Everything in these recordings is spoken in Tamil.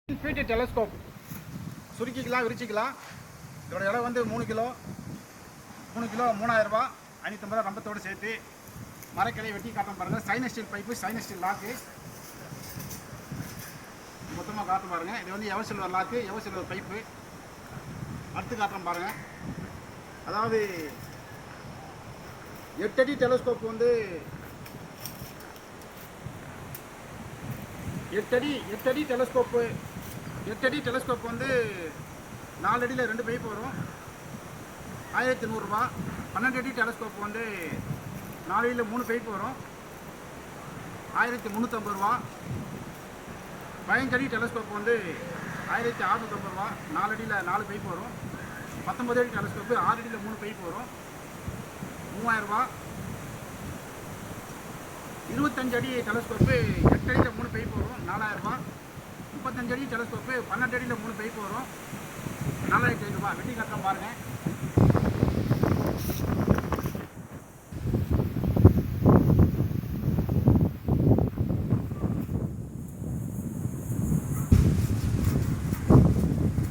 Feet telescope சுருக்கிக்கலாம் விரிச்சிக்கலாம். இதோட இடம் வந்து 3 கிலோ 3000 ரூபா. 550 ரூபா ரம்பத்தோடு சேர்த்து மரக்கிளையை வெட்டி காட்டும் பாருங்கள். Stainless steel pipe, stainless steel lock மொத்தமாக காட்டும் பாருங்கள். இது வந்து ever silver lock, ever silver pipe. அடுத்து காட்டுறோம் பாருங்கள். அதாவது 8 அடி டெலஸ்கோப் வந்து 8 அடி டெலஸ்கோப் வந்து 4 அடியில் 2 பைப் வரும். 1100 ரூபா. 12 அடி டெலஸ்கோப் வந்து 4 அடியில் 3 பைப் வரும். 1350 ரூபா. 15 அடி டெலஸ்கோப் வந்து 1650 ரூபா. 4 அடியில் 4 பைப் வரும். 19 அடி டெலஸ்கோப்பு 6 அடியில் 3 பைப் வரும். 3000 ரூபா. 25 அடி டெலஸ்கோப்பு 8 அடியில் 3 பைப் வரும். 4000 ரூபா. 35 அடி டெலஸ்கோப்பு 12 அடியில் 3 பைப் வரும். 4500 ரூபா. வெட்டி காட்டுறோம் பாருங்கள்.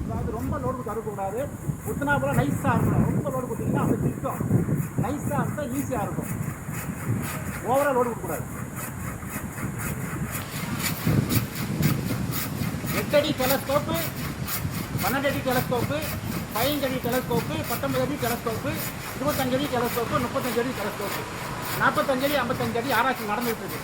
அதாவது ரொம்ப லோடு தரக்கூடாது. குத்தினா போல நைஸாக இருக்கணும். ரொம்ப லோடு கொடுத்தீங்கன்னா அப்படி திட்டம். நைஸாக இருந்தால் ஈஸியாக இருக்கும். ஓவராக லோடு கொடுக்கக்கூடாது. 8 அடி டெலஸ்கோப்பு, 12 அடி டெலஸ்கோப்பு, 15 அடி டெலஸ்கோப்பு, 19 அடி டெலஸ்கோப்பு, 25 அடி டெலஸ்கோப்பு, 35 அடி டெலஸ்கோப்பு, 45 அடி 55 அடி ஆராய்ச்சி நடந்துகிட்டு இருக்கு.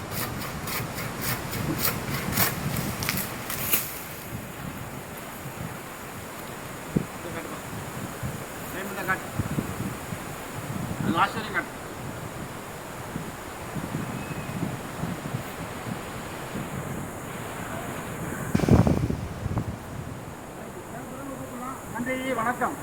லாஸ்ட் வரையும் காட்டு. நன்றி, வணக்கம்.